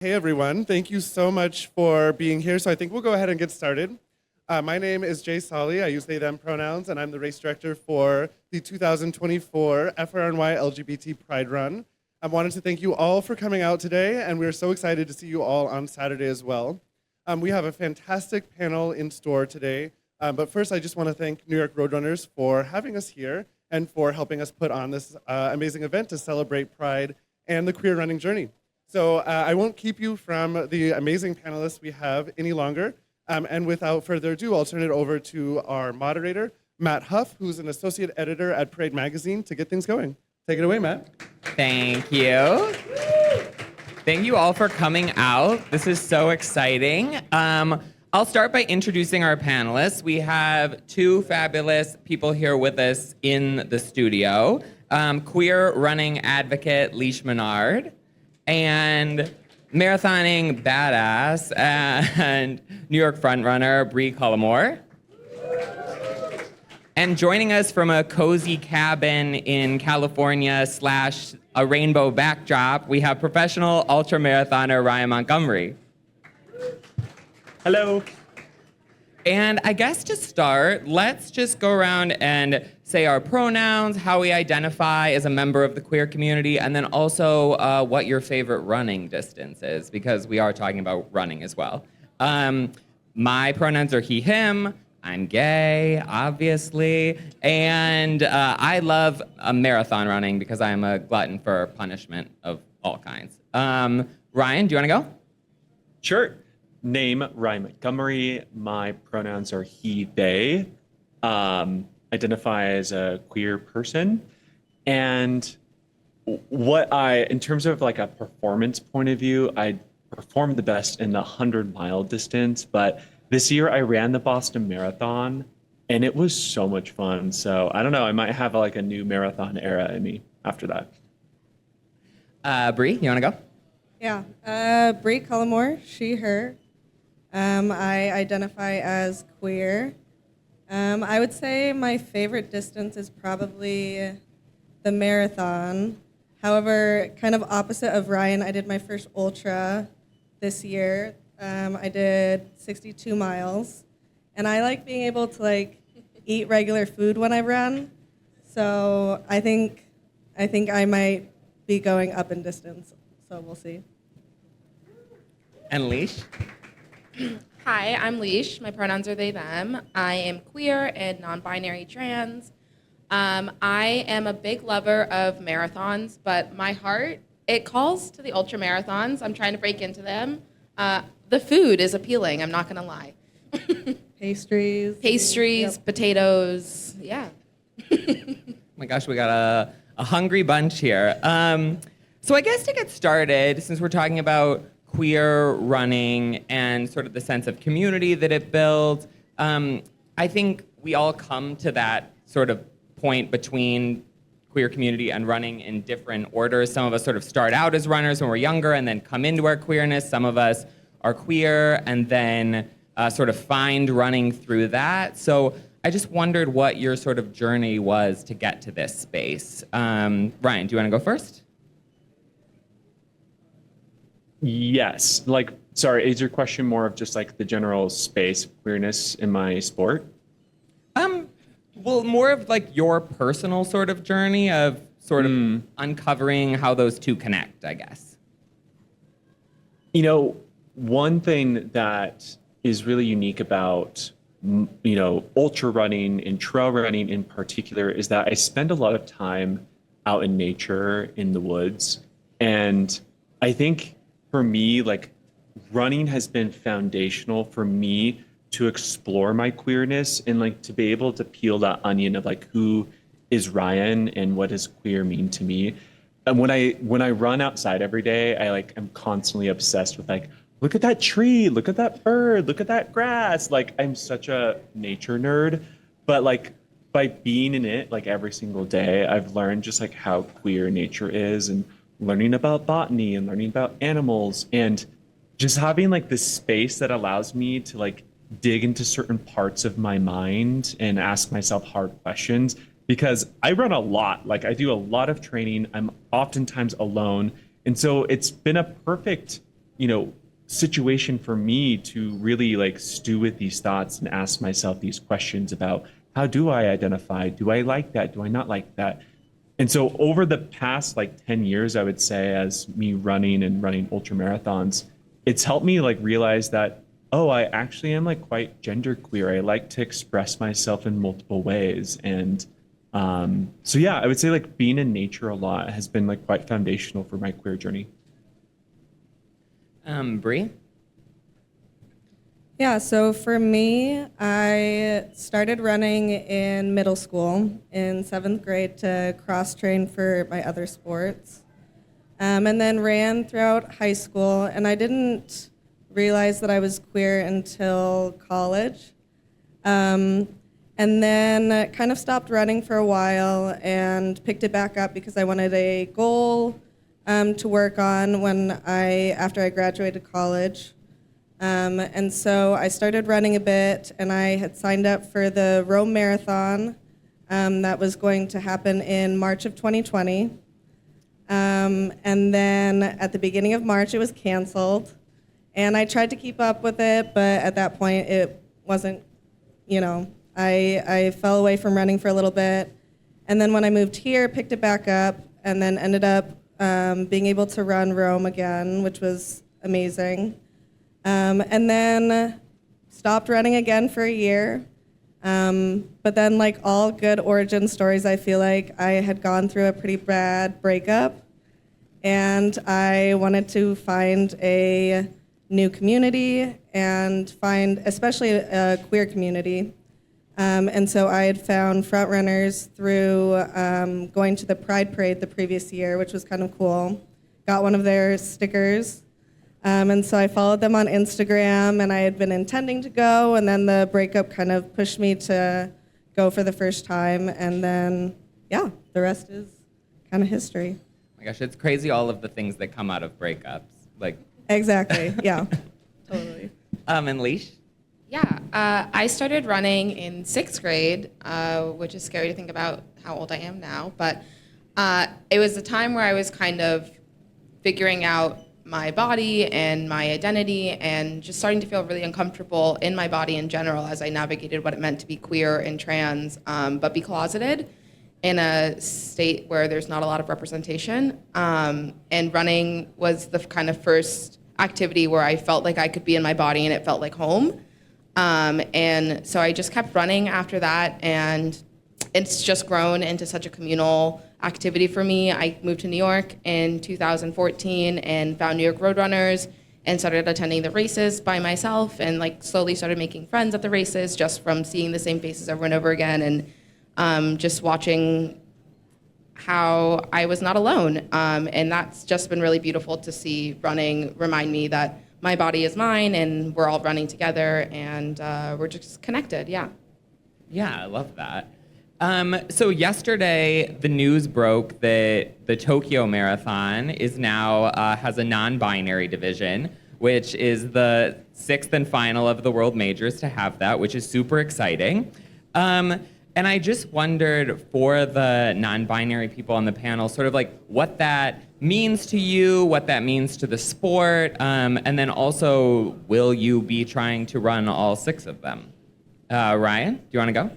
Hey everyone, thank you so much for being here. So I think we'll go ahead and get started. My name is Jay Solly. I use they, them pronouns, and I'm the race director for the 2024 FRNY LGBT Pride Run. I wanted to thank you all for coming out today, and we're so excited to see you all on Saturday as well. We have a fantastic panel in store today, but first I just want to thank New York Roadrunners for having us here and for helping us put on this amazing event to celebrate Pride and the queer running journey. So I won't keep you from the amazing panelists we have any longer. And without further ado, I'll turn it over to our moderator, Matt Huff, who's an associate editor at Parade Magazine, to get things going. Take it away, Matt. Thank you. Thank you all for coming out. This is so exciting. I'll start by introducing our panelists. We have two fabulous people here with us in the studio. Queer running advocate Leash Menard, and marathoning badass and New York frontrunner Brie Cullimore. And joining us from a cozy cabin in California / a rainbow backdrop, we have professional ultramarathoner Ryan Montgomery. Hello. And I guess to start, let's just go around and say our pronouns, how we identify as a member of the queer community, and then also what your favorite running distance is, because we are talking about running as well. My pronouns are he, him. I'm gay, obviously. And I love marathon running because I'm a glutton for punishment of all kinds. Ryan, do you want to go? Sure. Name, Ryan Montgomery. My pronouns are he, they. Identify as a queer person. And in terms of like a performance point of view, I performed the best in the 100-mile distance. But this year I ran the Boston Marathon and it was so much fun. So I don't know, I might have like a new marathon era in me after that. Brie, you want to go? Yeah. Brie Cullimore, she, her. I identify as queer. I would say my favorite distance is probably the marathon. However, kind of opposite of Ryan, I did my first ultra this year. I did 62 miles. And I like being able to eat regular food when I run. So I think I might be going up in distance. So we'll see. And Leash? Hi, I'm Leash. My pronouns are they, them. I am queer and non-binary trans. I am a big lover of marathons, but my heart, it calls to the ultra marathons. I'm trying to break into them. The food is appealing, I'm not gonna lie. Pastries. Pastries, potatoes, yeah. Oh my gosh, we got a hungry bunch here. So I guess to get started, since we're talking about queer running and sort of the sense of community that it builds, I think we all come to that sort of point between queer community and running in different orders. Some of us sort of start out as runners when we're younger and then come into our queerness. Some of us are queer and then sort of find running through that. So I just wondered what your sort of journey was to get to this space. Ryan, do you want to go first? Yes. Sorry, is your question more of just like the general space of queerness in my sport? Well, more of like your personal sort of journey of sort of uncovering how those two connect, I guess. You know, one thing that is really unique about, ultra running and trail running in particular is that I spend a lot of time out in nature, in the woods. And I think for me, running has been foundational for me to explore my queerness and to be able to peel that onion of who is Ryan and what does queer mean to me. And when I run outside every day, I'm constantly obsessed with look at that tree, look at that bird, look at that grass. I'm such a nature nerd, but by being in it every single day, I've learned just how queer nature is and learning about botany and learning about animals and just having this space that allows me to dig into certain parts of my mind and ask myself hard questions, because I run a lot. I do a lot of training. I'm oftentimes alone. And so it's been a perfect situation for me to really like stew with these thoughts and ask myself these questions about how do I identify? Do I like that? Do I not like that? And so over the past like 10 years, I would say, as me running ultra marathons, it's helped me like realize that, oh, I actually am like quite genderqueer. I like to express myself in multiple ways. And so yeah, I would say like being in nature a lot has been like quite foundational for my queer journey. Bree? Yeah, so for me, I started running in middle school in 7th grade to cross train for my other sports. And then ran throughout high school, and I didn't realize that I was queer until college. And then kind of stopped running for a while and picked it back up because I wanted a goal to work on after I graduated college. And so I started running a bit, and I had signed up for the Rome Marathon that was going to happen in March of 2020. And then at the beginning of March, it was canceled. And I tried to keep up with it, but at that point, it wasn't, I fell away from running for a little bit. And then when I moved here, picked it back up, and then ended up being able to run Rome again, which was amazing. And then stopped running again for a year. But then, like all good origin stories, I feel like I had gone through a pretty bad breakup, and I wanted to find a new community and find especially a queer community. And so I had found front runners through going to the Pride Parade the previous year, which was kind of cool. Got one of their stickers. And so I followed them on Instagram, and I had been intending to go, and then the breakup kind of pushed me to go for the first time. And then, yeah, the rest is kind of history. Oh my gosh, it's crazy all of the things that come out of breakups. Like, Exactly, yeah, totally. and Leash? Yeah, I started running in 6th grade, which is scary to think about how old I am now. But it was a time where I was kind of figuring out my body and my identity and just starting to feel really uncomfortable in my body in general as I navigated what it meant to be queer and trans, but be closeted in a state where there's not a lot of representation. And running was the kind of first activity where I felt like I could be in my body and it felt like home. And so I just kept running after that, and it's just grown into such a communal activity for me. I moved to New York in 2014 and found New York Roadrunners and started attending the races by myself, and like slowly started making friends at the races just from seeing the same faces over and over again, and just watching how I was not alone. And that's just been really beautiful to see running remind me that my body is mine and we're all running together, and we're just connected, yeah. Yeah, I love that. So yesterday, the news broke that the Tokyo Marathon is now has a non-binary division, which is the 6th and final of the world majors to have that, which is super exciting. And I just wondered, for the non-binary people on the panel, sort of like what that means to you, what that means to the sport, and then also, will you be trying to run all 6 of them? Ryan, do you want to go?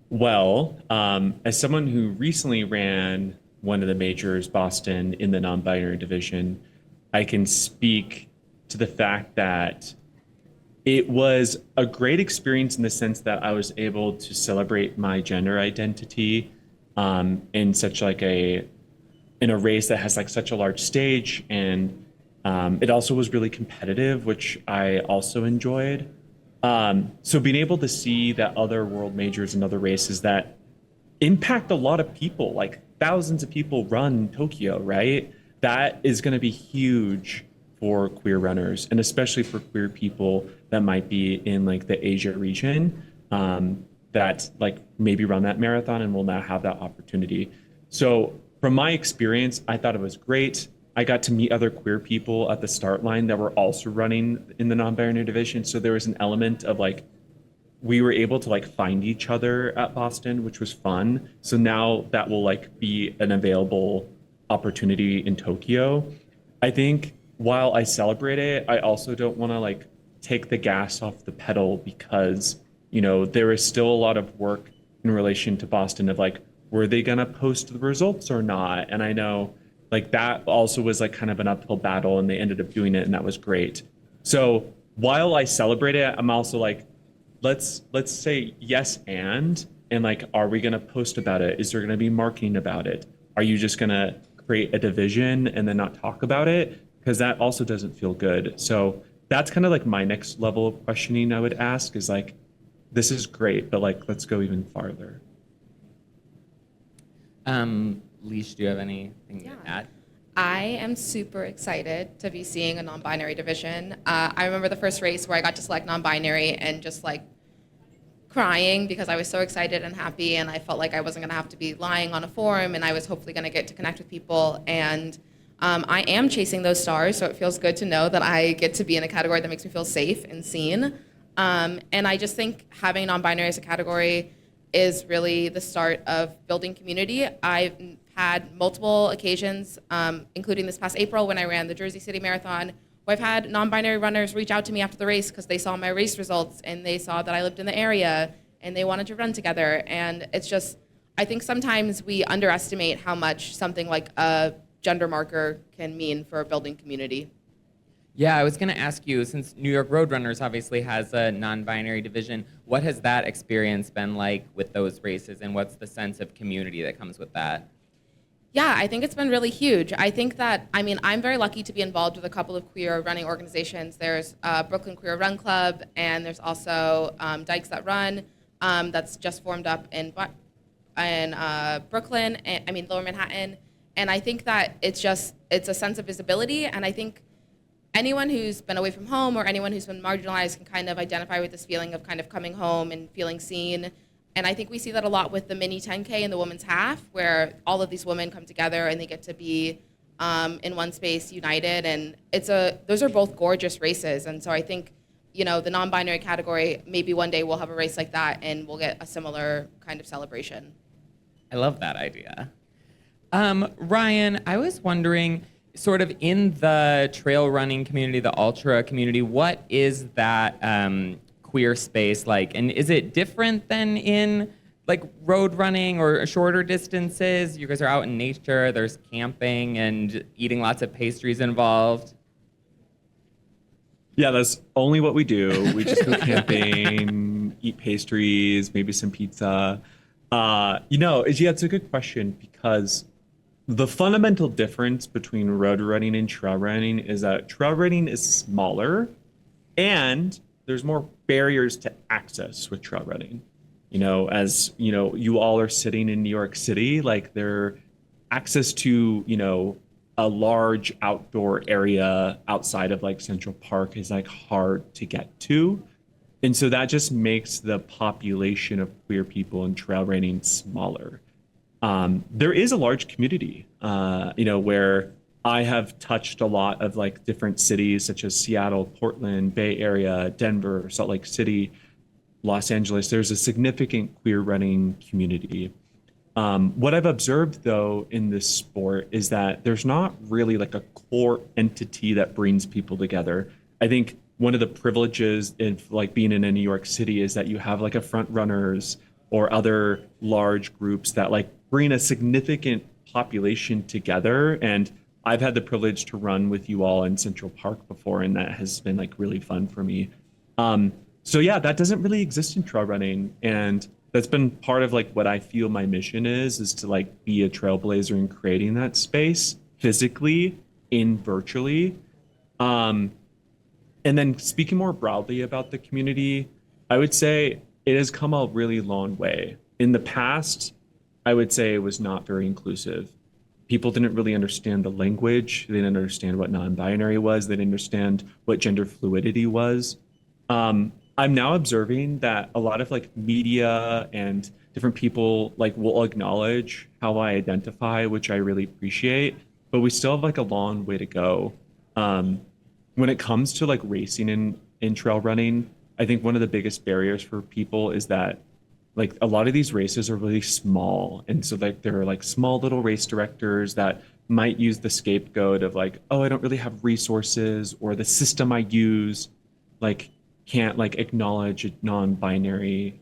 Well, as someone who recently ran one of the majors, Boston, in the non-binary division, I can speak to the fact that it was a great experience in the sense that I was able to celebrate my gender identity in such like in a race that has like such a large stage, and it also was really competitive, which I also enjoyed. So being able to see that other world majors and other races that impact a lot of people, like thousands of people run Tokyo, right? That is going to be huge for queer runners, and especially for queer people that might be in like the Asia region, that like maybe run that marathon and will now have that opportunity. So from my experience, I thought it was great. I got to meet other queer people at the start line that were also running in the non-binary division. So there was an element of like, we were able to like find each other at Boston, which was fun. So now that will like be an available opportunity in Tokyo. I think while I celebrate it, I also don't want to like take the gas off the pedal because, there is still a lot of work in relation to Boston of like, were they going to post the results or not? And I know like that also was like kind of an uphill battle and they ended up doing it and that was great. So while I celebrate it, I'm also like, let's say yes and like, are we going to post about it? Is there going to be marketing about it? Are you just going to create a division and then not talk about it? Because that also doesn't feel good. So that's kind of like my next level of questioning I would ask is like, this is great, but like, let's go even farther. Leash, do you have anything Yeah. to add? I am super excited to be seeing a non-binary division. I remember the first race where I got to select non-binary and just like crying because I was so excited and happy, and I felt like I wasn't going to have to be lying on a forum, and I was hopefully going to get to connect with people. And I am chasing those stars, so it feels good to know that I get to be in a category that makes me feel safe and seen. And I just think having non-binary as a category is really the start of building community. I've had multiple occasions, including this past April when I ran the Jersey City Marathon, where I've had non-binary runners reach out to me after the race because they saw my race results and they saw that I lived in the area and they wanted to run together. And it's just, I think sometimes we underestimate how much something like a gender marker can mean for building community. Yeah, I was going to ask you, since New York Roadrunners obviously has a non-binary division, what has that experience been like with those races, and what's the sense of community that comes with that? Yeah, I think it's been really huge. I think that, I mean, I'm very lucky to be involved with a couple of queer running organizations. There's Brooklyn Queer Run Club, and there's also Dykes That Run, that's just formed up in Brooklyn, Lower Manhattan. And I think that it's a sense of visibility, and I think anyone who's been away from home or anyone who's been marginalized can kind of identify with this feeling of kind of coming home and feeling seen. And I think we see that a lot with the mini 10K and the women's half, where all of these women come together and they get to be in one space united. And those are both gorgeous races. And so I think, the non-binary category, maybe one day we'll have a race like that and we'll get a similar kind of celebration. I love that idea. Ryan, I was wondering, sort of in the trail running community, the ultra community, what is that queer space like? And is it different than in like road running or shorter distances? You guys are out in nature, there's camping and eating lots of pastries involved. Yeah, that's only what we do. We just go camping, eat pastries, maybe some pizza. It's a good question because the fundamental difference between road running and trail running is that trail running is smaller and there's more barriers to access with trail running. You all are sitting in New York City, like their access to, a large outdoor area outside of like Central Park is like hard to get to. And so that just makes the population of queer people in trail running smaller. There is a large community, where I have touched a lot of like different cities such as Seattle, Portland, Bay Area, Denver, Salt Lake City, Los Angeles. There's a significant queer running community. What I've observed though in this sport is that there's not really like a core entity that brings people together. I think one of the privileges of like being in a New York City is that you have like a front runners or other large groups that like bring a significant population together. And I've had the privilege to run with you all in Central Park before, and that has been like really fun for me. So yeah, that doesn't really exist in trail running. And that's been part of like what I feel my mission is to like be a trailblazer in creating that space physically in virtually. And then speaking more broadly about the community, I would say it has come a really long way. In the past, I would say it was not very inclusive. People didn't really understand the language. They didn't understand what non-binary was. They didn't understand what gender fluidity was. I'm now observing that a lot of like media and different people like will acknowledge how I identify, which I really appreciate, but we still have like a long way to go. When it comes to like racing in trail running, I think one of the biggest barriers for people is that like a lot of these races are really small. And so like there are like small little race directors that might use the scapegoat of like, oh, I don't really have resources, or the system I use like can't like acknowledge a non-binary,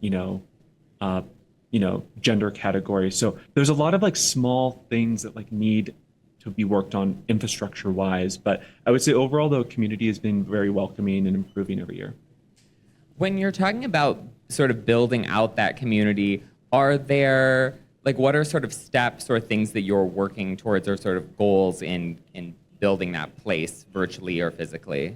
gender category. So there's a lot of like small things that like need to be worked on infrastructure wise. But I would say overall, the community has been very welcoming and improving every year. When you're talking about sort of building out that community, are there like what are sort of steps or things that you're working towards or sort of goals in building that place virtually or physically?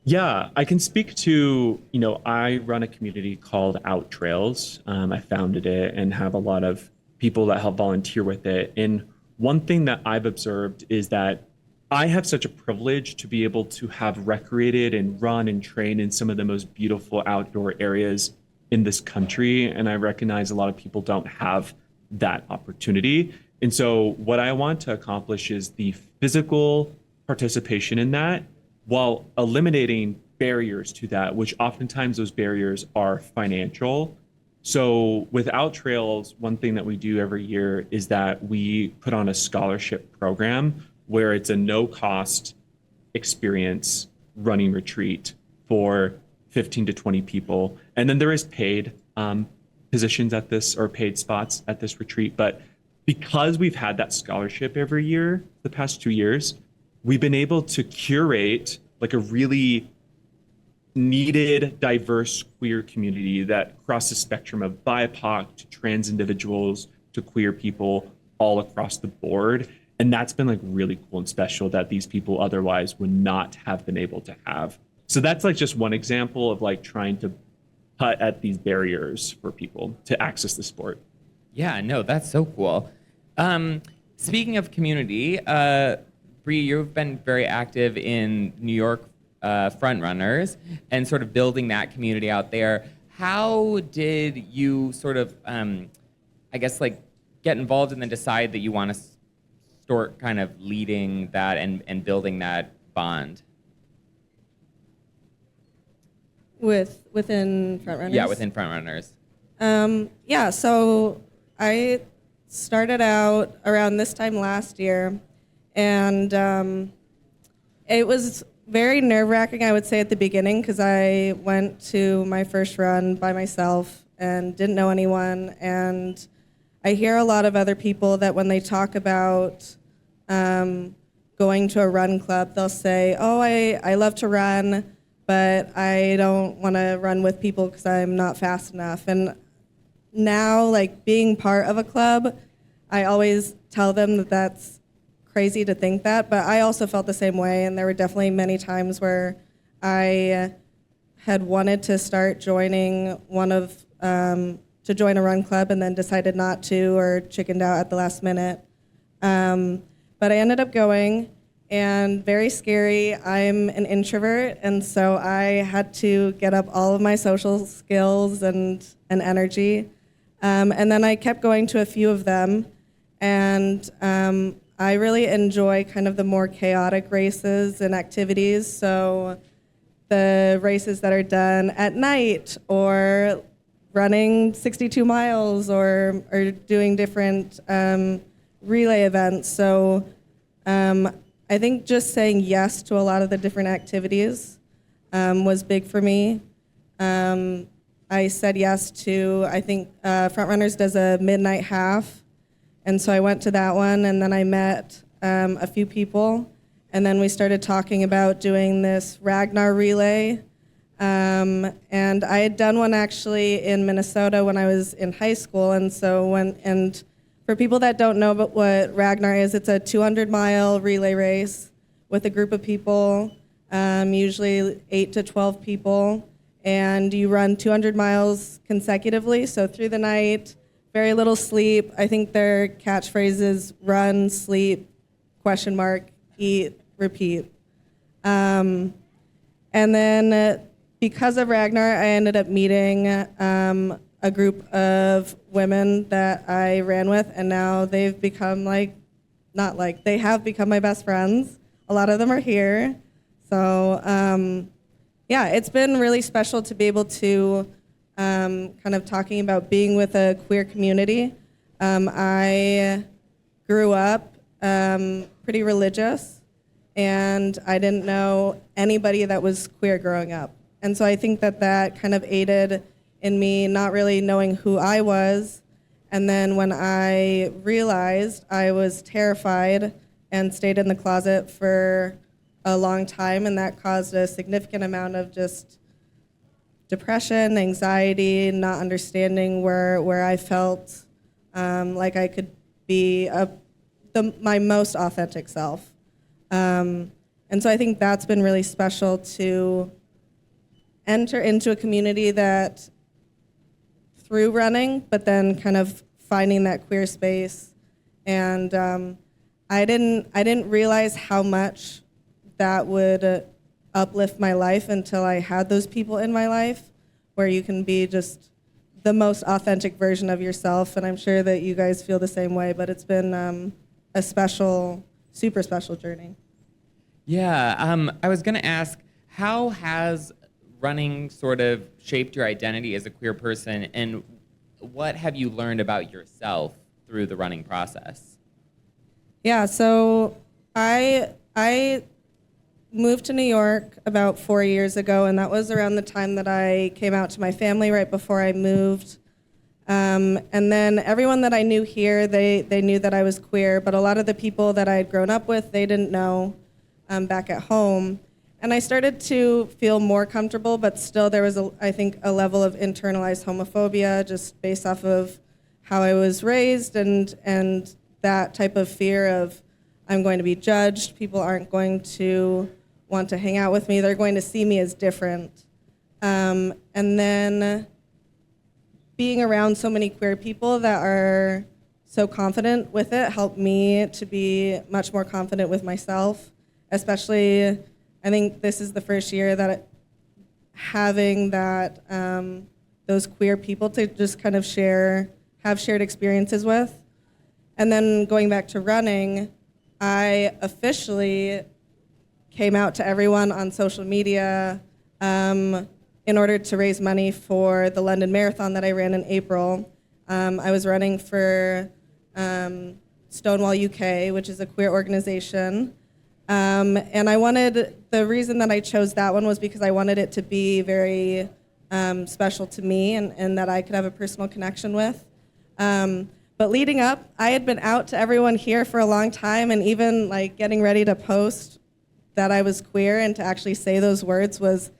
Yeah, I can speak to, I run a community called Out Trails. I founded it and have a lot of people that help volunteer with it. And one thing that I've observed is that I have such a privilege to be able to have recreated and run and train in some of the most beautiful outdoor areas in this country. And I recognize a lot of people don't have that opportunity. And so what I want to accomplish is the physical participation in that while eliminating barriers to that, which oftentimes those barriers are financial. So without Trails, one thing that we do every year is that we put on a scholarship program where it's a no-cost experience running retreat for 15 to 20 people. And then there is paid positions at this, or paid spots at this retreat. But because we've had that scholarship every year, the past 2 years, we've been able to curate like a really needed, diverse queer community that crosses the spectrum of BIPOC to trans individuals to queer people all across the board. And that's been like really cool and special that these people otherwise would not have been able to have. So that's like just one example of like trying to cut at these barriers for people to access the sport. Yeah, no, that's so cool. Speaking of community, Bree, you've been very active in New York Front Runners and sort of building that community out there. How did you sort of, get involved and then decide that you want to start kind of leading that and building that bond? Within Front Runners? Yeah, within Front Runners. So I started out around this time last year, and it was very nerve-wracking, I would say, at the beginning, because I went to my first run by myself and didn't know anyone. And I hear a lot of other people that when they talk about going to a run club, they'll say, oh, I love to run, but I don't want to run with people because I'm not fast enough. And now, like, being part of a club, I always tell them that that's crazy to think that, but I also felt the same way, and there were definitely many times where I had wanted to start joining to join a run club and then decided not to, or chickened out at the last minute. But I ended up going, and very scary. I'm an introvert, and so I had to get up all of my social skills and energy. And then I kept going to a few of them, and I really enjoy kind of the more chaotic races and activities. So the races that are done at night, or running 62 miles, or doing different relay events. So I think just saying yes to a lot of the different activities was big for me. I said yes to, I think Front Runners does a midnight half, and so I went to that one, and then I met a few people, and then we started talking about doing this Ragnar relay. And I had done one actually in Minnesota when I was in high school, and for people that don't know about what Ragnar is, it's a 200-mile relay race with a group of people, usually 8 to 12 people, and you run 200 miles consecutively, so through the night, very little sleep. I think their catchphrase is run, sleep, ? Eat, repeat. And then because of Ragnar, I ended up meeting a group of women that I ran with, and now they've become they have become my best friends. A lot of them are here. So it's been really special to be able to kind of talking about being with a queer community. I grew up pretty religious, and I didn't know anybody that was queer growing up. And so I think that that kind of aided in me not really knowing who I was. And then when I realized, I was terrified and stayed in the closet for a long time, and that caused a significant amount of just depression, anxiety, not understanding where I felt like I could be my most authentic self. And so I think that's been really special to enter into a community that through running, but then kind of finding that queer space. And I didn't realize how much that would uplift my life until I had those people in my life where you can be just the most authentic version of yourself. And I'm sure that you guys feel the same way, but it's been a special, super special journey. Yeah, I was going to ask, how has running sort of shaped your identity as a queer person, and what have you learned about yourself through the running process? Yeah, so I moved to New York about 4 years ago, and that was around the time that I came out to my family right before I moved. And then everyone that I knew here, they knew that I was queer, but a lot of the people that I had grown up with, they didn't know back at home. And I started to feel more comfortable, but still there was, I think, a level of internalized homophobia just based off of how I was raised and that type of fear of I'm going to be judged, people aren't going to want to hang out with me, they're going to see me as different. And then being around so many queer people that are so confident with it helped me to be much more confident with myself, especially I think this is the first year that having that those queer people to just kind of have shared experiences with. And then going back to running, I officially came out to everyone on social media in order to raise money for the London Marathon that I ran in April. I was running for Stonewall UK, which is a queer organization. And the reason that I chose that one was because I wanted it to be very special to me and that I could have a personal connection with. But leading up, I had been out to everyone here for a long time, and even like getting ready to post that I was queer and to actually say those words was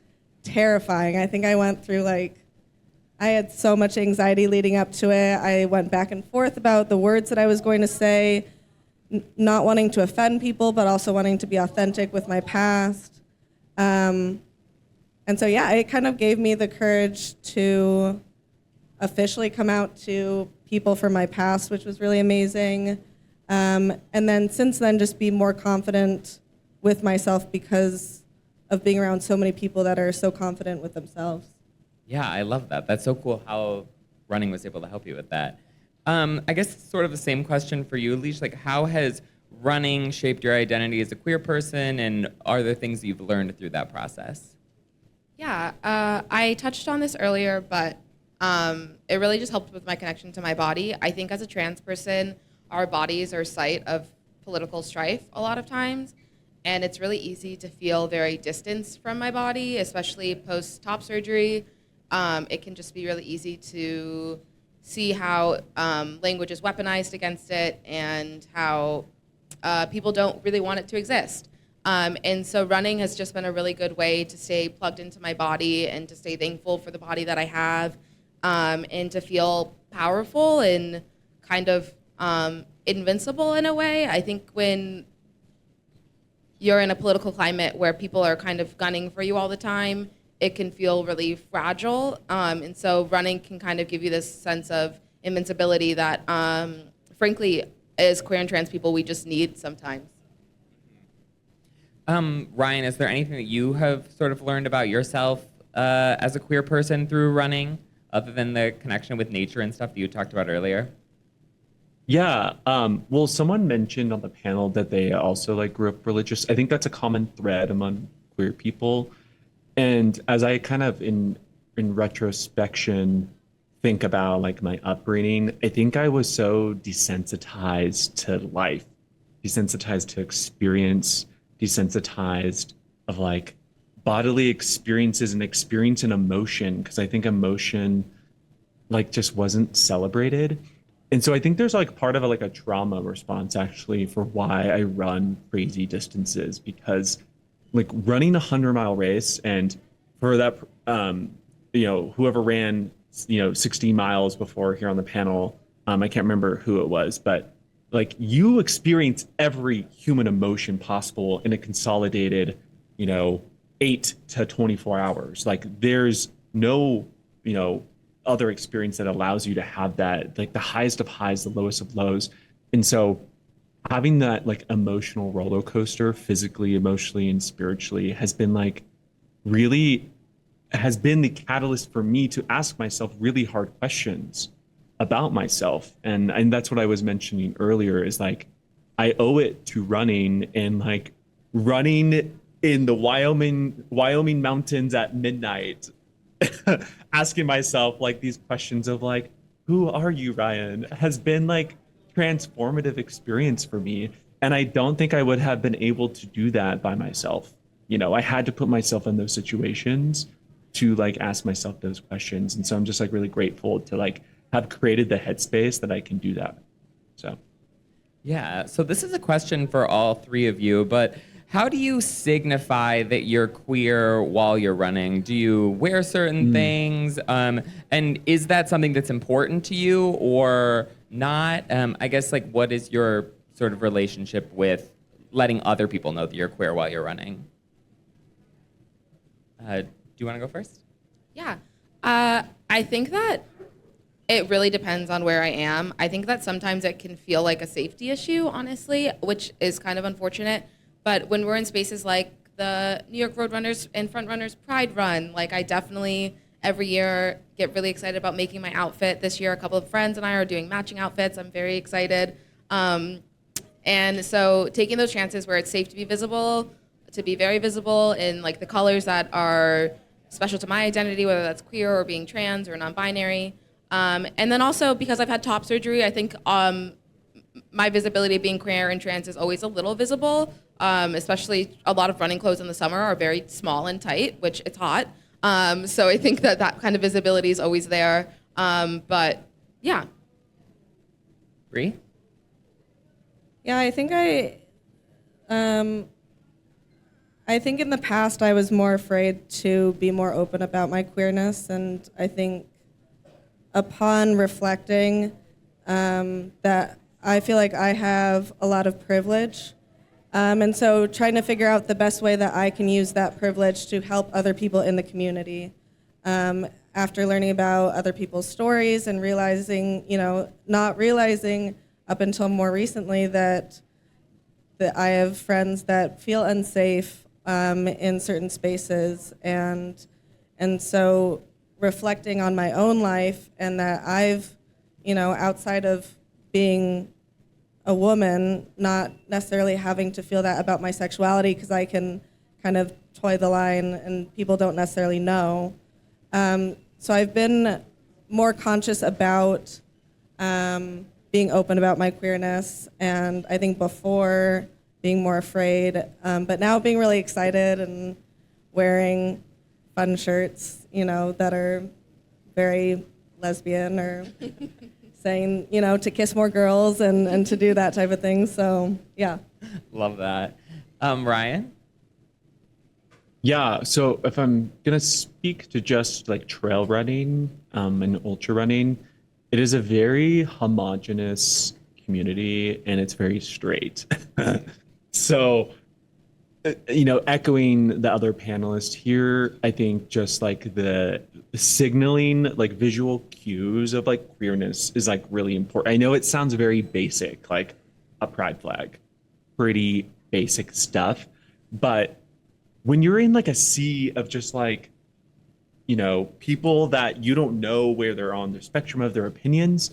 terrifying. I think I went through I had so much anxiety leading up to it. I went back and forth about the words that I was going to say, not wanting to offend people, but also wanting to be authentic with my past. And so, yeah, it kind of gave me the courage to officially come out to people from my past, which was really amazing. And then since then, just be more confident with myself because of being around so many people that are so confident with themselves. Yeah, I love that. That's so cool how running was able to help you with that. I guess sort of the same question for you, Leash. Like, how has running shaped your identity as a queer person, and are there things that you've learned through that process? Yeah, I touched on this earlier, but it really just helped with my connection to my body. I think as a trans person, our bodies are site of political strife a lot of times, and it's really easy to feel very distanced from my body, especially post-top surgery. It can just be really easy to see how language is weaponized against it and how people don't really want it to exist. And so running has just been a really good way to stay plugged into my body and to stay thankful for the body that I have, and to feel powerful and kind of invincible in a way. I think when you're in a political climate where people are kind of gunning for you all the time, it can feel really fragile. And so running can kind of give you this sense of invincibility that, frankly, as queer and trans people, we just need sometimes. Ryan, is there anything that you have sort of learned about yourself as a queer person through running, other than the connection with nature and stuff that you talked about earlier? Yeah. Well, someone mentioned on the panel that they also grew up religious. I think that's a common thread among queer people. And as I kind of in retrospection think about my upbringing, I think I was so desensitized to life desensitized to experience, desensitized of like bodily experiences and experience and emotion, because I think emotion like just wasn't celebrated. And so I think there's like part of like a trauma response actually for why I run crazy distances, because like running 100-mile race, and for that whoever ran 60 miles before here on the panel, I can't remember who it was, but like you experience every human emotion possible in a consolidated 8 to 24 hours. Like there's no other experience that allows you to have that, like the highest of highs, the lowest of lows. And so having that like emotional roller coaster physically, emotionally, and spiritually has been the catalyst for me to ask myself really hard questions about myself. And that's what I was mentioning earlier, is like I owe it to running, and like running in the Wyoming mountains at midnight, asking myself like these questions of like, who are you, Ryan, has been like transformative experience for me. And I don't think I would have been able to do that by myself. I had to put myself in those situations to like ask myself those questions. And so I'm just like really grateful to like have created the headspace that I can do that. So Yeah, so this is a question for all three of you, but how do you signify that you're queer while you're running? Do you wear certain things? And is that something that's important to you or not? I guess, like, what is your sort of relationship with letting other people know that you're queer while you're running? Do you want to go first? Yeah. I think that it really depends on where I am. I think that sometimes it can feel like a safety issue, honestly, which is kind of unfortunate. But when we're in spaces like the New York Roadrunners and Frontrunners Pride Run, like I definitely every year get really excited about making my outfit. This year, a couple of friends and I are doing matching outfits. I'm very excited. And so taking those chances where it's safe to be visible, to be very visible in like the colors that are special to my identity, whether that's queer or being trans or non-binary. And then also because I've had top surgery, I think my visibility being queer and trans is always a little visible, especially a lot of running clothes in the summer are very small and tight, which it's hot. So I think that kind of visibility is always there. But yeah. Bree? Yeah, I think in the past I was more afraid to be more open about my queerness, and I think upon reflecting that I feel like I have a lot of privilege, and so trying to figure out the best way that I can use that privilege to help other people in the community. After learning about other people's stories and realizing, not realizing up until more recently that I have friends that feel unsafe in certain spaces, and so reflecting on my own life, and that I've, outside of being a woman, not necessarily having to feel that about my sexuality, because I can kind of toy the line and people don't necessarily know. So I've been more conscious about being open about my queerness, and I think before being more afraid, but now being really excited and wearing fun shirts, that are very lesbian, or saying, to kiss more girls and to do that type of thing. So, yeah. Love that. Ryan? yeah, so if I'm gonna speak to just like trail running and ultra running, it is a very homogenous community and it's very straight. So, echoing the other panelists here, I think just like the signaling, like visual cues of like queerness is like really important. I know it sounds very basic, like a pride flag, pretty basic stuff. But when you're in like a sea of just like, people that you don't know where they're on the spectrum of their opinions,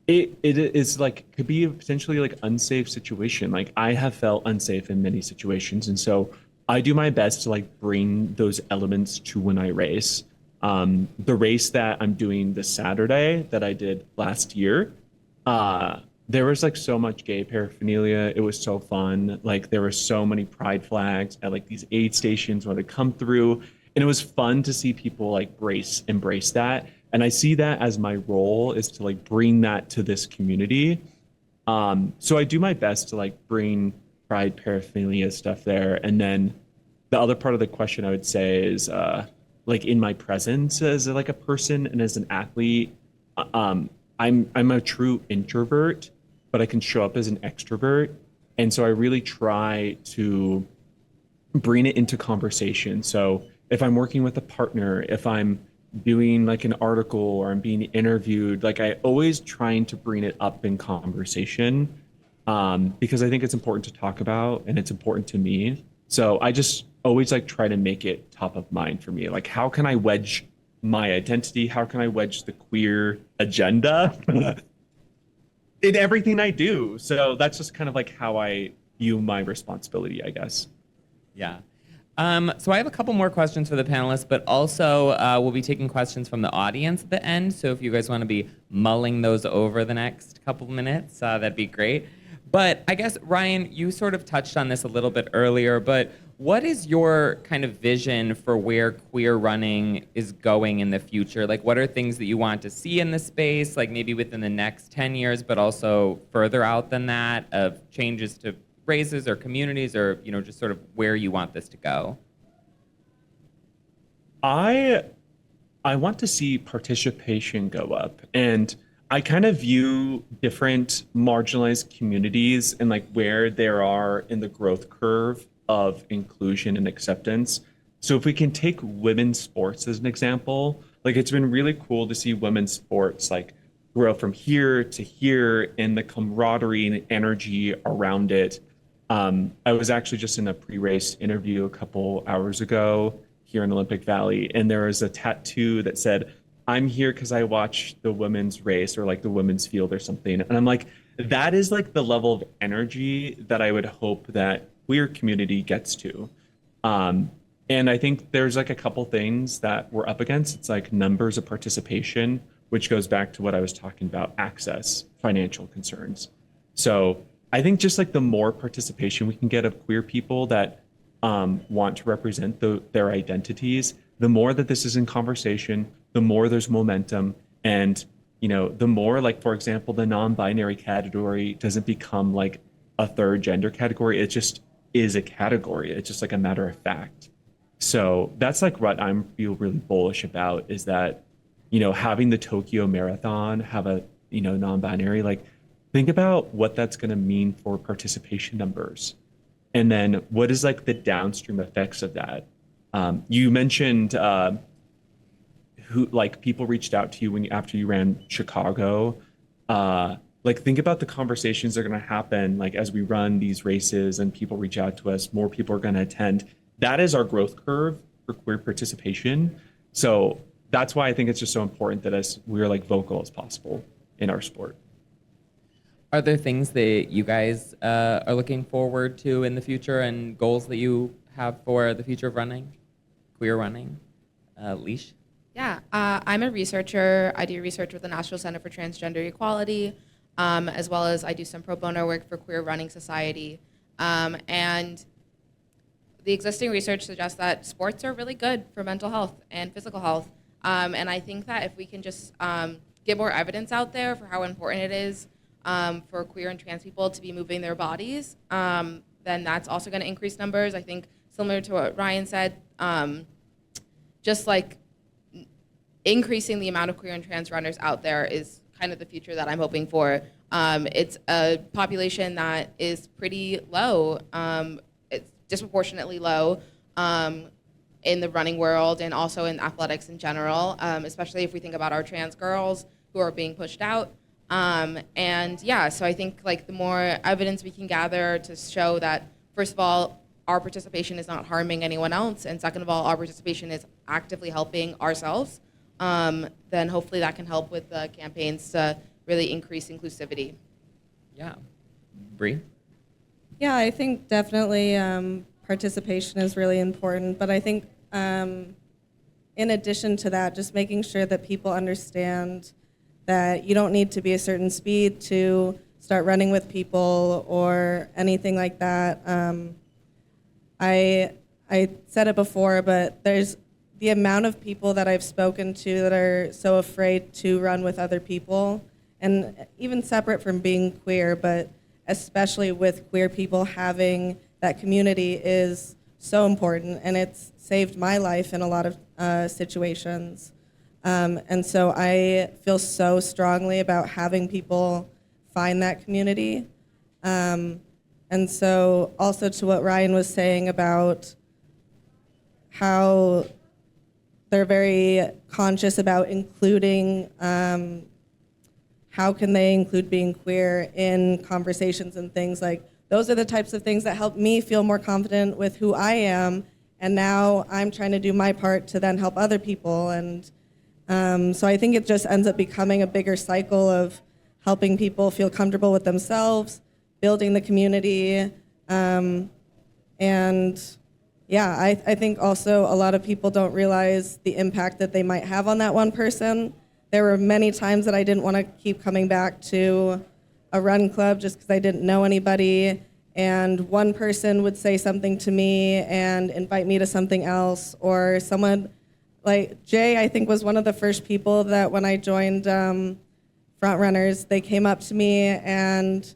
it is like could be a potentially like unsafe situation. Like I have felt unsafe in many situations, and so I do my best to like bring those elements to when I race. The race that I'm doing this Saturday that I did last year, there was like so much gay paraphernalia. It was so fun. Like there were so many pride flags at like these aid stations when they come through. And it was fun to see people like embrace that. And I see that as my role is to like bring that to this community. So I do my best to like bring pride paraphernalia stuff there. And then the other part of the question I would say is like in my presence as like a person and as an athlete, I'm a true introvert, but I can show up as an extrovert. And so I really try to bring it into conversation. So if I'm working with a partner, if I'm doing like an article or I'm being interviewed, like I always trying to bring it up in conversation because I think it's important to talk about and it's important to me. So I just always like try to make it top of mind for me. Like, how can I wedge my identity? How can I wedge the queer agenda in everything I do? So that's just kind of like how I view my responsibility, I guess. Yeah. So I have a couple more questions for the panelists, but also we'll be taking questions from the audience at the end. So if you guys want to be mulling those over the next couple of minutes, that'd be great. But I guess, Ryan, you sort of touched on this a little bit earlier, but what is your kind of vision for where queer running is going in the future? Like, what are things that you want to see in the space, like maybe within the next 10 years, but also further out than that, of changes to races or communities, or just sort of where you want this to go? I want to see participation go up, and I kind of view different marginalized communities and like where they are in the growth curve of inclusion and acceptance. So if we can take women's sports as an example, like it's been really cool to see women's sports like grow from here to here and the camaraderie and energy around it. I was actually just in a pre-race interview a couple hours ago here in Olympic Valley, and there was a tattoo that said, "I'm here because I watched the women's race," or like the women's field or something. And I'm like, that is like the level of energy that I would hope that queer community gets to. And I think there's like a couple things that we're up against. It's like numbers of participation, which goes back to what I was talking about, access, financial concerns. So I think just like the more participation we can get of queer people that want to represent their identities, the more that this is in conversation, the more there's momentum. And, the more like, for example, the non-binary category doesn't become like a third gender category. It just is a category. It's just like a matter of fact. So that's like what I feel really bullish about, is that, having the Tokyo Marathon have a, non-binary, like think about what that's going to mean for participation numbers. And then what is like the downstream effects of that? You mentioned who like people reached out to you after you ran Chicago. Like think about the conversations that are going to happen like as we run these races and people reach out to us, more people are going to attend. That is our growth curve for queer participation. So that's why I think it's just so important that we're like vocal as possible in our sport. Are there things that you guys are looking forward to in the future and goals that you have for the future of running, queer running? Leash? Yeah, I'm a researcher. I do research with the National Center for Transgender Equality, as well as I do some pro bono work for Queer Running Society. And the existing research suggests that sports are really good for mental health and physical health. And I think that if we can just get more evidence out there for how important it is for queer and trans people to be moving their bodies, then that's also going to increase numbers. I think similar to what Ryan said, just like increasing the amount of queer and trans runners out there is kind of the future that I'm hoping for. It's a population that is pretty low. It's disproportionately low in the running world and also in athletics in general, especially if we think about our trans girls who are being pushed out. And yeah, so I think like the more evidence we can gather to show that, first of all, our participation is not harming anyone else, and second of all, our participation is actively helping ourselves, then hopefully that can help with the campaigns to really increase inclusivity. Yeah. Bree? Yeah, I think definitely participation is really important, but I think in addition to that, just making sure that people understand that you don't need to be a certain speed to start running with people or anything like that. I said it before, but there's the amount of people that I've spoken to that are so afraid to run with other people, and even separate from being queer, but especially with queer people, having that community is so important, and it's saved my life in a lot of situations. And so I feel so strongly about having people find that community. And so also to what Ryan was saying about how they're very conscious about including, how can they include being queer in conversations and things like, those are the types of things that help me feel more confident with who I am. And now I'm trying to do my part to then help other people. And so I think it just ends up becoming a bigger cycle of helping people feel comfortable with themselves, building the community. And yeah, I think also a lot of people don't realize the impact that they might have on that one person. There were many times that I didn't want to keep coming back to a run club just because I didn't know anybody. And one person would say something to me and invite me to something else, or someone like Jay, I think, was one of the first people that when I joined Front Runners, they came up to me and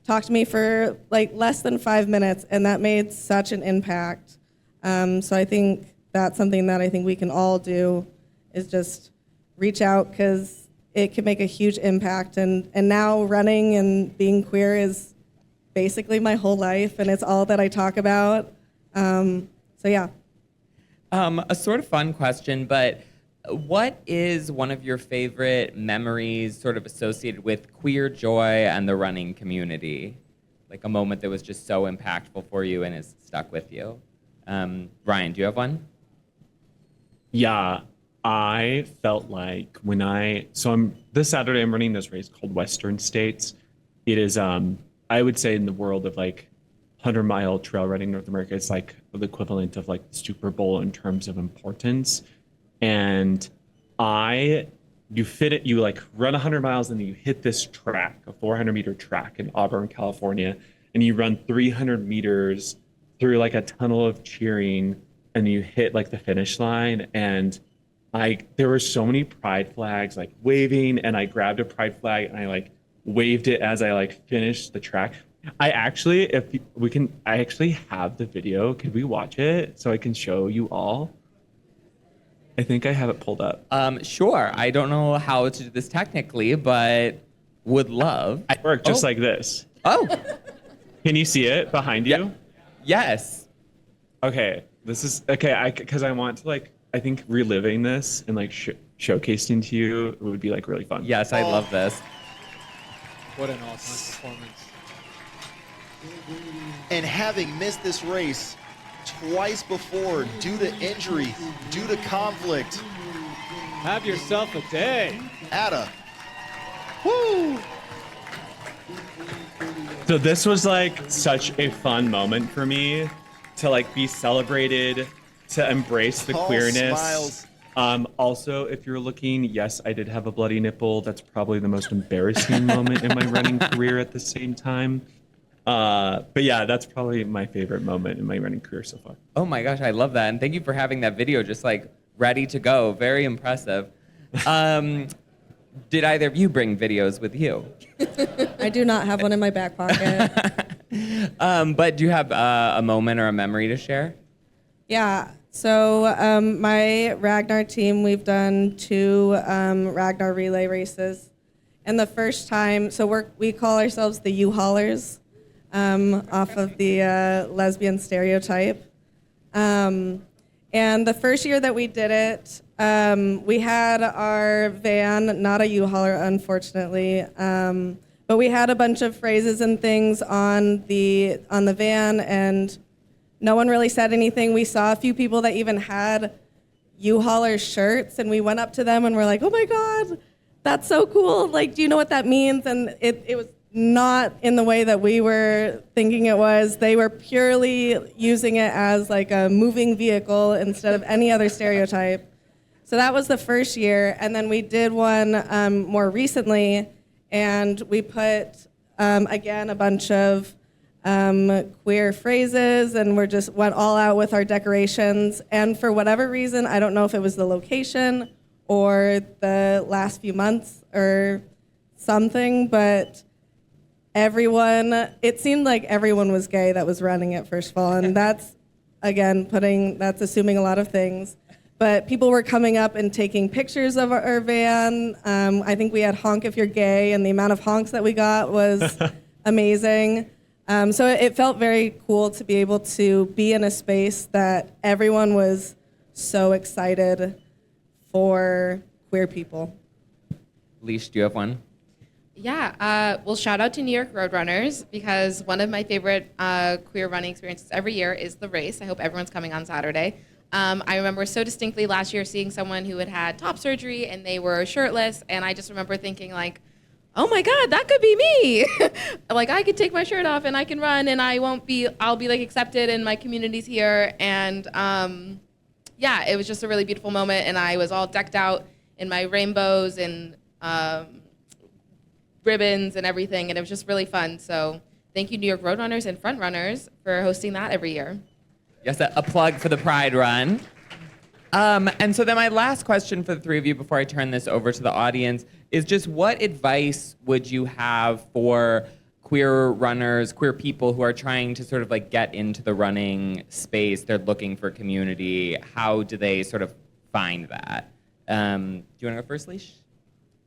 talked to me for like less than 5 minutes, and that made such an impact. So I think that's something that I think we can all do, is just reach out, because it can make a huge impact. And now running and being queer is basically my whole life, and it's all that I talk about. So yeah. A sort of fun question, but what is one of your favorite memories sort of associated with queer joy and the running community? Like a moment that was just so impactful for you and is stuck with you? Ryan, do you have one? Yeah, I felt like this Saturday I'm running this race called Western States. It is, I would say, in the world of like 100-mile trail running in North America, it's like the equivalent of like the Super Bowl in terms of importance. And you like run 100 miles and you hit this track, a 400-meter track in Auburn, California, and you run 300 meters through like a tunnel of cheering, and you hit like the finish line. And there were so many pride flags like waving, and I grabbed a pride flag and I like waved it as I like finished the track. I actually have the video. Could we watch it so I can show you all? I think I have it pulled up. Sure. I don't know how to do this technically, but would love. I work just like this. Oh, Can you see it behind you? yes. Okay, this is okay. Because I want to like, I think reliving this and like showcasing to you would be like really fun. Yes, I love this. What an all-time performance. And having missed this race twice before due to injury, due to conflict, Have yourself a day. Ada. Woo! So this was like such a fun moment for me to like be celebrated, to embrace the All queerness. smiles. Also, if you're looking, yes, I did have a bloody nipple. That's probably the most embarrassing moment in my running career at the same time. But yeah, that's probably my favorite moment in my running career so far. Oh my gosh, I love that. And thank you for having that video just like ready to go. Very impressive. Did either of you bring videos with you? I do not have one in my back pocket. But do you have a moment or a memory to share? Yeah. So my Ragnar team, we've done 2 Ragnar relay races. And the first time, so we call ourselves the U-Haulers, off of the lesbian stereotype. And the first year that we did it, we had our van, not a U-Hauler, unfortunately, but we had a bunch of phrases and things on the van, and no one really said anything. We saw a few people that even had U-Hauler shirts, and we went up to them and we're like, oh my God, that's so cool. Like, do you know what that means? And it was not in the way that we were thinking it was. They were purely using it as like a moving vehicle instead of any other stereotype. So that was the first year. And then we did one more recently, and we put Again, a bunch of queer phrases, and we're just went all out with our decorations. And for whatever reason, I don't know if it was the location or the last few months or something, but it seemed like everyone was gay that was running at First Fall, and that's, again, that's assuming a lot of things. But people were coming up and taking pictures of our van. I think we had honk if you're gay, and the amount of honks that we got was amazing. So it felt very cool to be able to be in a space that everyone was so excited for queer people. Leash, do you have one? Yeah, well, shout out to New York Roadrunners, because one of my favorite queer running experiences every year is the race. I hope everyone's coming on Saturday. I remember so distinctly last year seeing someone who had had top surgery and they were shirtless, and I just remember thinking like, oh my God, that could be me. Like I could take my shirt off and I can run, and I'll be like accepted, and my community's here. And yeah, it was just a really beautiful moment, and I was all decked out in my rainbows and ribbons and everything, and it was just really fun. So thank you, New York Roadrunners and Front Runners, for hosting that every year. Yes, a plug for the Pride Run. And so then my last question for the three of you before I turn this over to the audience is just what advice would you have for queer runners, queer people who are trying to sort of like get into the running space? They're looking for community. How do they sort of find that? Do you want to go first, Leash?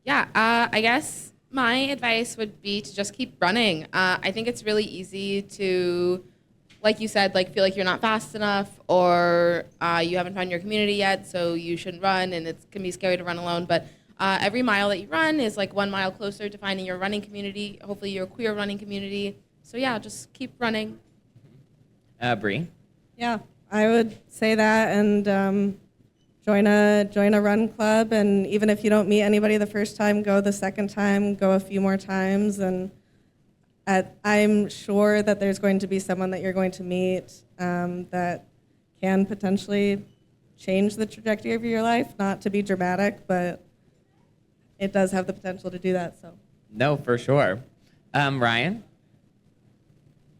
Yeah, I guess my advice would be to just keep running. I think it's really easy to, like you said, like feel like you're not fast enough, or you haven't found your community yet, so you shouldn't run, and it can be scary to run alone. But every mile that you run is like 1 mile closer to finding your running community, hopefully your queer running community. So yeah, just keep running. Bree? Yeah, I would say that, and join a run club, and even if you don't meet anybody the first time, go the second time, go a few more times, and I'm sure that there's going to be someone that you're going to meet that can potentially change the trajectory of your life. Not to be dramatic, but it does have the potential to do that. So. No, for sure. Ryan?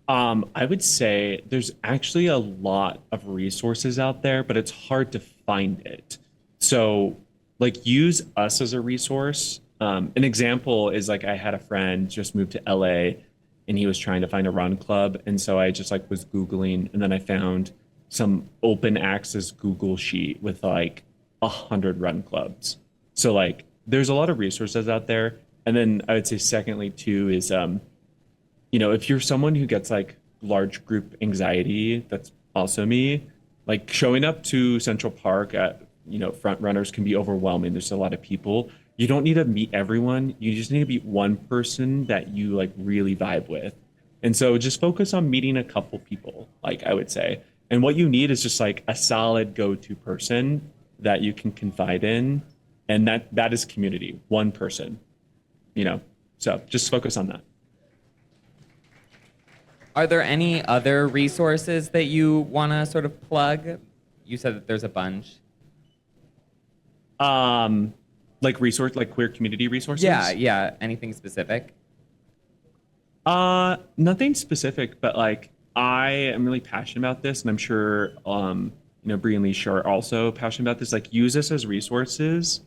I would say there's actually a lot of resources out there, but it's hard to find it. So, like, use us as a resource. An example is like I had a friend just moved to LA, and he was trying to find a run club, and so I just like was Googling, and then I found some open access Google sheet with like 100 run clubs. So like, there's a lot of resources out there. And then I would say secondly too is if you're someone who gets like large group anxiety, that's also me, like showing up to Central Park at, front runners can be overwhelming. There's a lot of people. You don't need to meet everyone. You just need to meet one person that you like really vibe with. And so just focus on meeting a couple people, like I would say. And what you need is just like a solid go-to person that you can confide in. And that is community, one person, so just focus on that. Are there any other resources that you want to sort of plug? You said that there's a bunch. Like queer community resources? Yeah. Anything specific? Nothing specific, but like I am really passionate about this, and I'm sure Bree and Leash are also passionate about this. Like, use this as resources.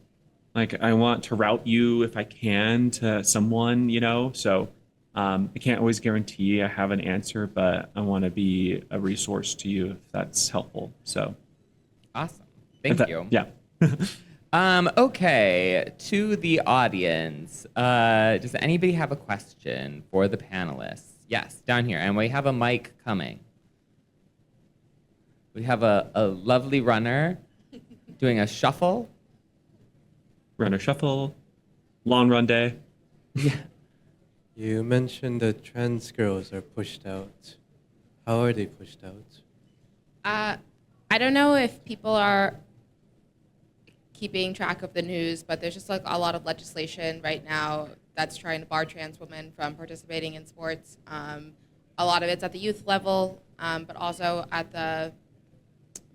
Like, I want to route you if I can to someone, so I can't always guarantee I have an answer, but I want to be a resource to you if that's helpful. So awesome. Thank you. Yeah. Okay, to the audience, does anybody have a question for the panelists? Yes, down here, and we have a mic coming. We have a lovely runner doing a shuffle. Runner shuffle, long run day. Yeah. You mentioned that trans girls are pushed out. How are they pushed out? I don't know if people are keeping track of the news, but there's just like a lot of legislation right now that's trying to bar trans women from participating in sports. A lot of it's at the youth level, but also at the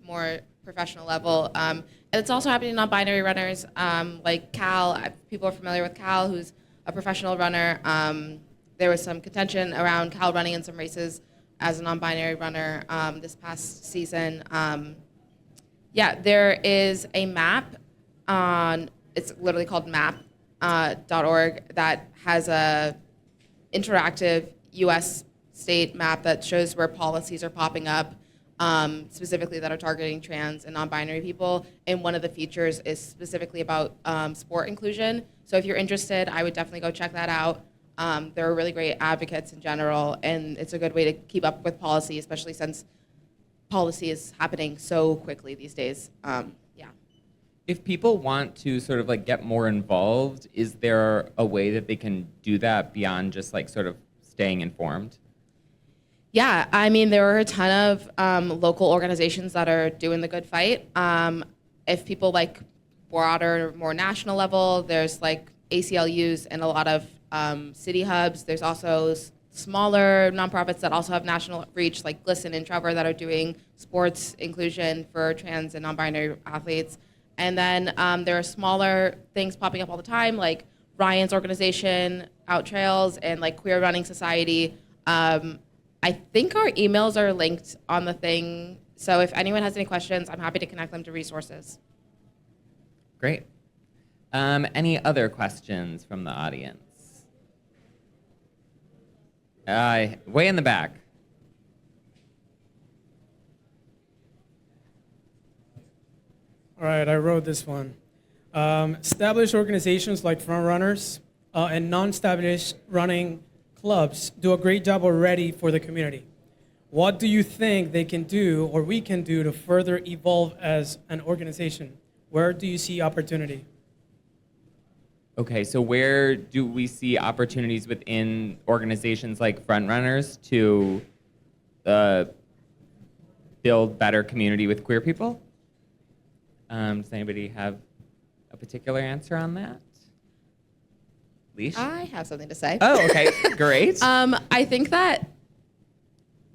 more professional level. And it's also happening to non-binary runners, like Cal. People are familiar with Cal, who's a professional runner. there was some contention around Cal running in some races as a non-binary runner this past season. Yeah, there is a map on, it's literally called map.org that has a interactive US state map that shows where policies are popping up, specifically that are targeting trans and non-binary people. And one of the features is specifically about sport inclusion. So if you're interested, I would definitely go check that out. They're really great advocates in general, and it's a good way to keep up with policy, especially since policy is happening so quickly these days. Yeah. If people want to sort of like get more involved, is there a way that they can do that beyond just like sort of staying informed? Yeah, I mean, there are a ton of local organizations that are doing the good fight. If people like broader, more national level, there's like ACLUs and a lot of city hubs. There's also smaller nonprofits that also have national reach, like Glisten and Trevor, that are doing sports inclusion for trans and non-binary athletes. And then there are smaller things popping up all the time, like Ryan's organization, Out Trails, and like Queer Running Society. I think our emails are linked on the thing. So if anyone has any questions, I'm happy to connect them to resources. Great. Any other questions from the audience? Way in the back. All right, I wrote this one. Established organizations like Frontrunners and non-established running clubs do a great job already for the community. What do you think they can do or we can do to further evolve as an organization? Where do you see opportunity? Okay, so where do we see opportunities within organizations like Frontrunners to build better community with queer people? Does anybody have a particular answer on that? Leash? I have something to say. Oh, okay, great. I think that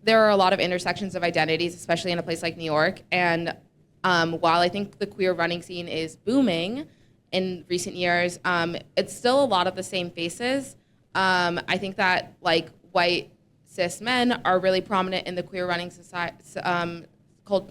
there are a lot of intersections of identities, especially in a place like New York. And while I think the queer running scene is booming in recent years, it's still a lot of the same faces. I think that like white cis men are really prominent in the queer running society,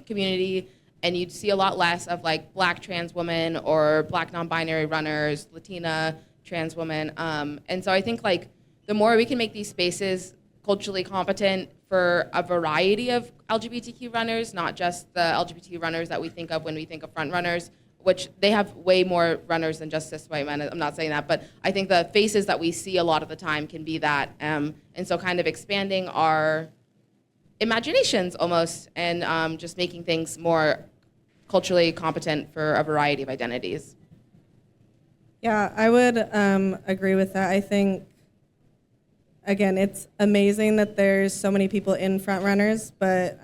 community, and you'd see a lot less of like Black trans women or Black non-binary runners, Latina trans women. And so I think like the more we can make these spaces culturally competent for a variety of LGBTQ runners, not just the LGBT runners that we think of when we think of front runners, which they have way more runners than just cis white men. I'm not saying that, but I think the faces that we see a lot of the time can be that. And so kind of expanding our imaginations almost and just making things more culturally competent for a variety of identities. Yeah, I would agree with that. I think, again, it's amazing that there's so many people in front runners, but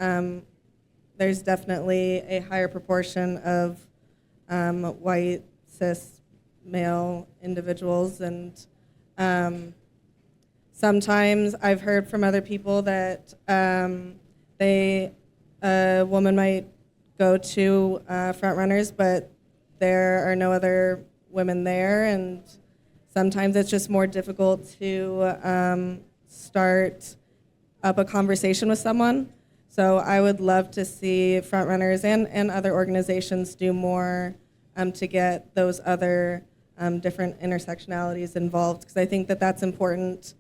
there's definitely a higher proportion of white, cis, male individuals. And sometimes I've heard from other people that a woman might go to front runners, but there are no other women there, and sometimes it's just more difficult to start up a conversation with someone. So I would love to see Frontrunners and other organizations do more to get those other different intersectionalities involved, because I think that that's important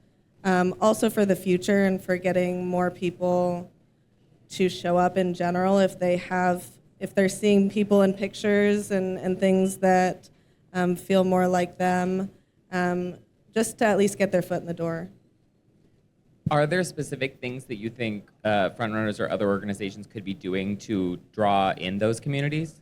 also for the future and for getting more people to show up in general if they're seeing people in pictures and things that feel more like them, just to at least get their foot in the door. Are there specific things that you think Frontrunners or other organizations could be doing to draw in those communities?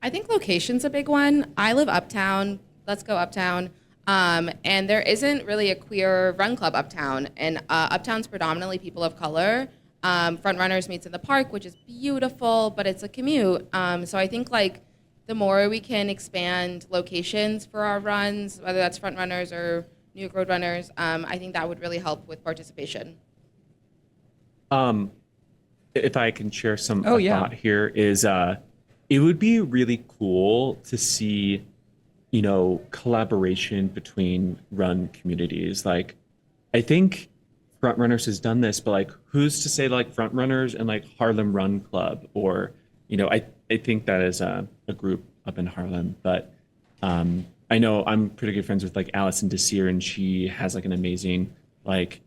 I think location's a big one. I live uptown. Let's go uptown. And there isn't really a queer run club uptown. And uptown's predominantly people of color. Frontrunners meets in the park, which is beautiful, but it's a commute. So I think like the more we can expand locations for our runs, whether that's Frontrunners or New York Road Runners, I think that would really help with participation. If I can share some yeah. thought here is, it would be really cool to see, collaboration between run communities. Like, I think Front Runners has done this, but like, who's to say like Front Runners and like Harlem Run Club, or I think that is a group up in Harlem, but I know I'm pretty good friends with like Allison Desir, and she has like an amazing like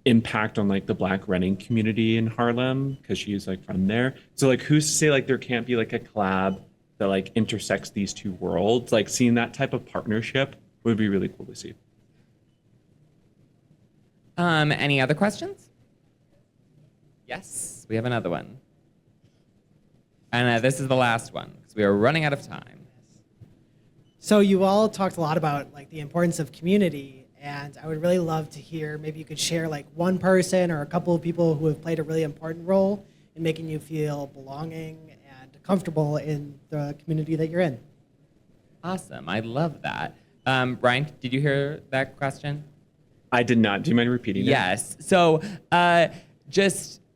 impact on like the Black running community in Harlem because she's like from there. So like, who's to say like there can't be like a collab that like intersects these two worlds? Like, seeing that type of partnership would be really cool to see. Any other questions? Yes, we have another one. And this is the last one because we are running out of time. So you all talked a lot about like the importance of community, and I would really love to hear, maybe you could share like one person or a couple of people who have played a really important role in making you feel belonging and comfortable in the community that you're in. Awesome, I love that. Brian, did you hear that question? I did not. Do you mind repeating it? Yes. So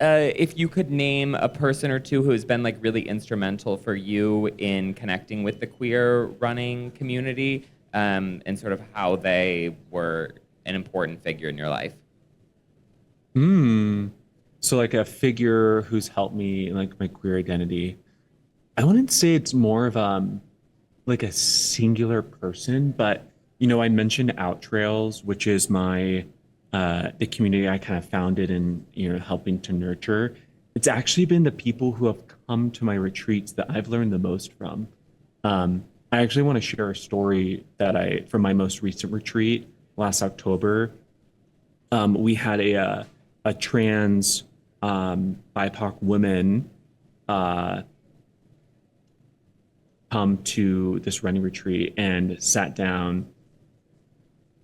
if you could name a person or two who has been like really instrumental for you in connecting with the queer running community, and sort of how they were an important figure in your life. So like a figure who's helped me in like my queer identity. I wouldn't say it's more of like a singular person, but I mentioned Outrails, which is my the community I kind of founded and helping to nurture. It's actually been the people who have come to my retreats that I've learned the most from. I actually want to share a story that from my most recent retreat last October. We had a trans BIPOC woman come to this running retreat and sat down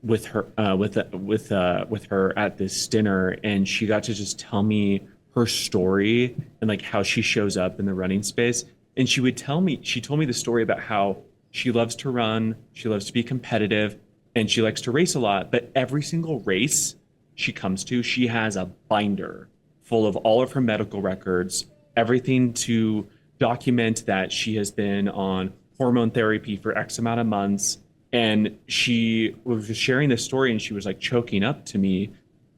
with her with her at this dinner, and she got to just tell me her story and like how she shows up in the running space. And she told me the story about how she loves to run, she loves to be competitive, and she likes to race a lot, but every single race she comes to, she has a binder full of all of her medical records, everything to document that she has been on hormone therapy for X amount of months. And she was just sharing this story, and she was like choking up to me.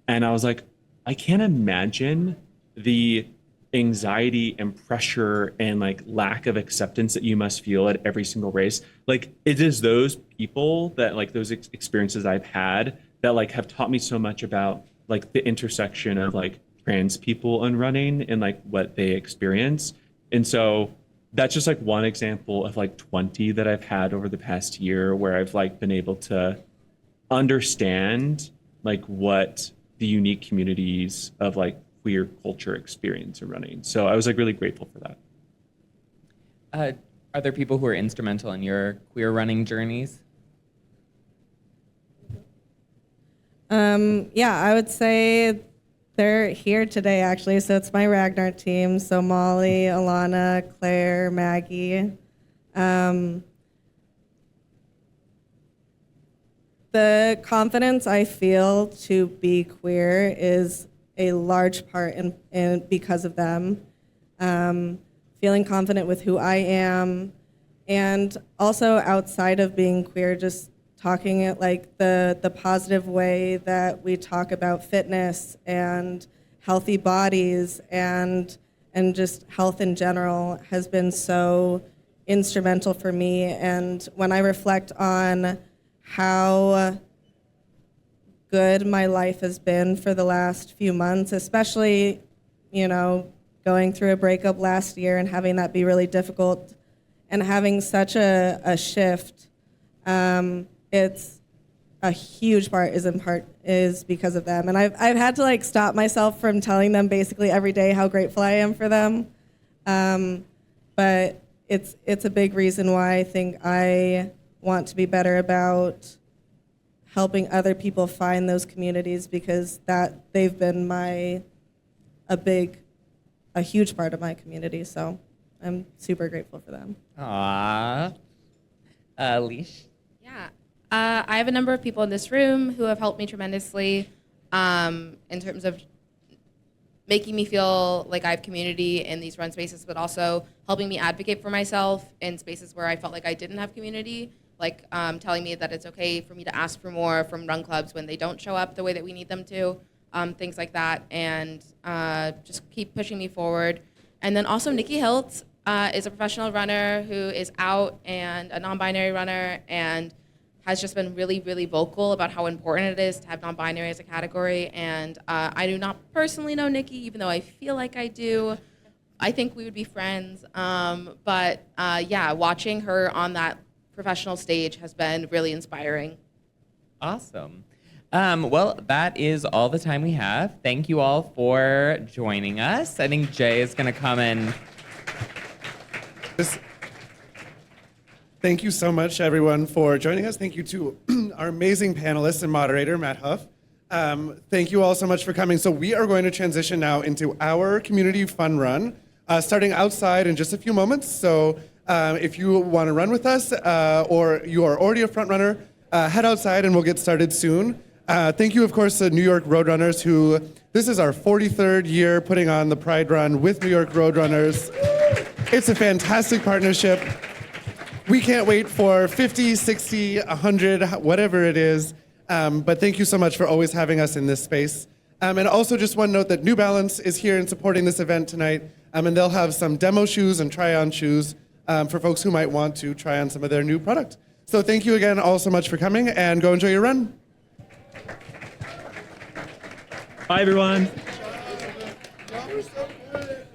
And I was like, I can't imagine the anxiety and pressure and like lack of acceptance that you must feel at every single race. Like, it is those people that like those experiences I've had that like have taught me so much about like the intersection of like trans people and running and like what they experience. And so that's just like one example of like 20 that I've had over the past year where I've like been able to understand like what the unique communities of like queer culture experience in running. So I was like really grateful for that. Are there people who are instrumental in your queer running journeys? Yeah, I would say they're here today, actually. So it's my Ragnar team. So Molly, Alana, Claire, Maggie. The confidence I feel to be queer is a large part in because of them. Feeling confident with who I am, and also outside of being queer, just talking it like the positive way that we talk about fitness and healthy bodies and just health in general has been so instrumental for me. And when I reflect on how good my life has been for the last few months, especially, going through a breakup last year and having that be really difficult and having such a shift, it's a huge part is because of them. And I've had to like stop myself from telling them basically every day how grateful I am for them. But it's a big reason why I think I want to be better about helping other people find those communities, because that they've been a huge part of my community. So I'm super grateful for them. Aww. Leash? Yeah. I have a number of people in this room who have helped me tremendously in terms of making me feel like I have community in these run spaces, but also helping me advocate for myself in spaces where I felt like I didn't have community. like telling me that it's okay for me to ask for more from run clubs when they don't show up the way that we need them to, things like that, and just keep pushing me forward. And then also Nikki Hiltz is a professional runner who is out and a non-binary runner and has just been really, really vocal about how important it is to have non-binary as a category. And I do not personally know Nikki, even though I feel like I do. I think we would be friends. But yeah, watching her on that professional stage has been really inspiring. Awesome. Well, that is all the time we have. Thank you all for joining us. I think Jay is going to come and... Thank you so much, everyone, for joining us. Thank you to our amazing panelist and moderator, Matt Huff. Thank you all so much for coming. So we are going to transition now into our community fun run, starting outside in just a few moments. So if you want to run with us or you are already a front runner, head outside and we'll get started soon. Thank you, of course, to New York Roadrunners, who this is our 43rd year putting on the Pride Run with New York Roadrunners. It's a fantastic partnership. We can't wait for 50, 60, 100, whatever it is. But thank you so much for always having us in this space. And also just one note that New Balance is here and supporting this event tonight. And they'll have some demo shoes and try-on shoes for folks who might want to try on some of their new product. So thank you again all so much for coming, and go enjoy your run. Bye, everyone. Y'all were so good.